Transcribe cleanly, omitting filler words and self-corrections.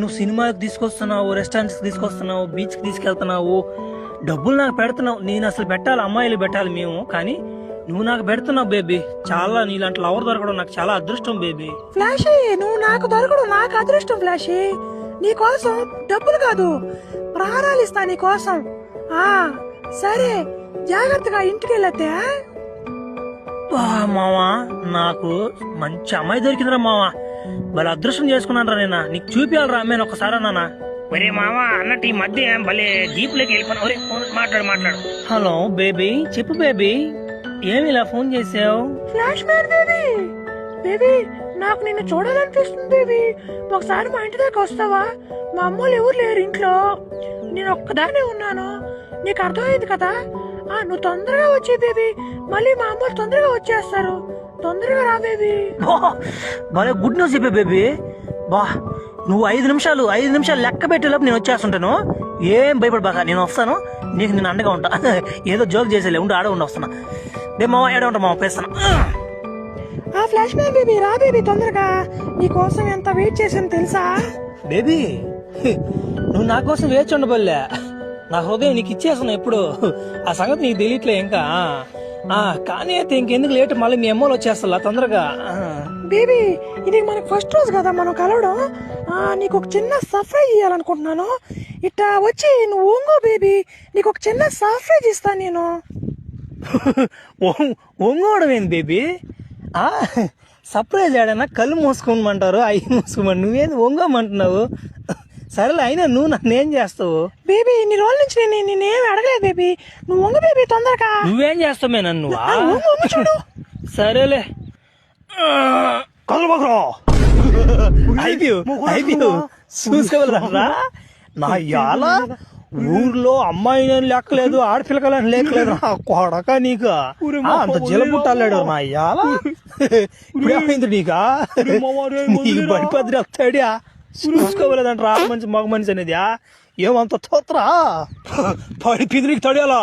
నువ్వు సినిమాకి తీసుకొస్తున్నావు, రెస్టారెంట్స్కి తీసుకొస్తున్నావు, బీచ్కి తీసుకెళ్తున్నావు, డబ్బులు నాకు పెడుతున్నావు. నేను అసలు పెట్టాలి, అమ్మాయిలు పెట్టాలి మేము, కానీ నువ్వు నాకు పెడుతున్నావు బేబీ. చాలా నీలాంటి లవర్ దొరకడం నాకు చాలా అదృష్టం బేబీ. ఫ్లాషీ, నువ్వు నాకు దొరకడం నాకు అదృష్టం ఫ్లాషీ. నీ కోసం డబ్బులు కాదు, ప్రాణాలు ఇస్తా నీ కోసం. ఆ సరే, జాగ్రత్తగా ఇంటికి వెళ్ళతే. మావా, నాకు మంచి అమ్మాయి దొరికిందిరా మావా. భలే అదృష్టం చేసుకున్నాను రా. నేను నీకు చూపించాలరా అమ్మాయిని ఒక్కసారి అన్నా. ఒరే మావా, అన్నట్టు ఈ మధ్య భలే డీప్ లోకి వెళ్ళిపోయినా. ఒరే మాట్లాడు. హలో బేబీ, చెప్పు బేబీ, ఏమి ఇలా ఫోన్ చేసావు? ఫ్లాష్ మ్యాన్ బేబీ, బేబీ నాకు నిన్ను చూడాలనిపిస్తుంది బేబీ. ఒకసారి మా ఇంటి దాకా వస్తావా? మా అమ్మోళ్ళు ఎవరు లేరు ఇంట్లో, నేను ఒక్కదానే ఉన్నాను. నీకు అర్థమైంది కదా? నువ్వు తొందరగా వచ్చే బేబీ, మళ్ళీ మా అమ్మోళ్ళు తొందరగా వచ్చేస్తారు. తొందరగా రా బేబీ. భలే గుడ్ న్యూస్ చెప్పే బేబీ. బా, నువ్వు 5 నిమిషాలు లెక్క పెట్టేలోపు నేను వచ్చేస్తుంటాను. ఏం భయపడబాక, నేను వస్తాను. నీకు నేను అండగా ఉంటా. ఏదో జోక్ చేసేలే, ఉండి ఆడ వస్తున్నా. మామ ఏడ ఉంటా మామ, పేస్తాను. ఫ్లాష్ మ్యాన్ బేబీ, రా బేబీ తొందరగా. నీ కోసం ఎంత వెయిట్ చేసాను తెలుసా బేబీ? నువ్వు నా కోసం వేచి ఉండబోలే, నా హృదయం నీకు ఇచ్చేస్తున్నా ఎప్పుడు. ఆ సంగతి నీకు తెలియట్లే ఇంకా. కానీ అయితే ఇంకెందుకు లేట్, మళ్ళీ మీ అమ్మలు వచ్చేస్తా తొందరగా. బేబీ, ఇది మనకు ఫస్ట్ రోజు కదా మనం కలవడం. నీకు ఒక చిన్న సర్ప్రైజ్ ఇవ్వాలనుకుంటున్నాను. ఇట్లా వచ్చి నువ్వు ఓంగో బేబీ, నీకు ఒక చిన్న సర్ప్రైజ్ ఇస్తాను నేను. ఒంగోవడం ఏంది బేబీ? సర్ప్రైజ్ ఆడనా? కళ్ళు మూసుకోమంటారు, అవి మూసుకోమని, నువ్వేంది ఒంగోమంటున్నావు? సరేలే, అయినా నువ్వు నన్ను ఏం చేస్తావు బేబీ? ఇన్ని రోజుల నుంచి నేనేమి అడగలేదు బేబీ, నువ్వు ఒంగ బేబీ తొందరగా. నువ్వేం చేస్తావు నన్ను? చూడు. సరేలే, చూసేవాళ్ళరా నా ఇయాల ఊర్లో అమ్మాయి లెక్కలేదు, ఆడపిల్లకలని లేకలేదు. నా కొడక నీకు అంత జలబుట్టాడు నా ఇయాల. ఇప్పుడేమైంది నీకా? నీకు బడిపద్రి వస్తాడా? చూసుకోవాలేదంట రా మనిషి మగ మనిషి అనేది. ఏమంత తోత్రా పడి పిదిరికి తడియాలా?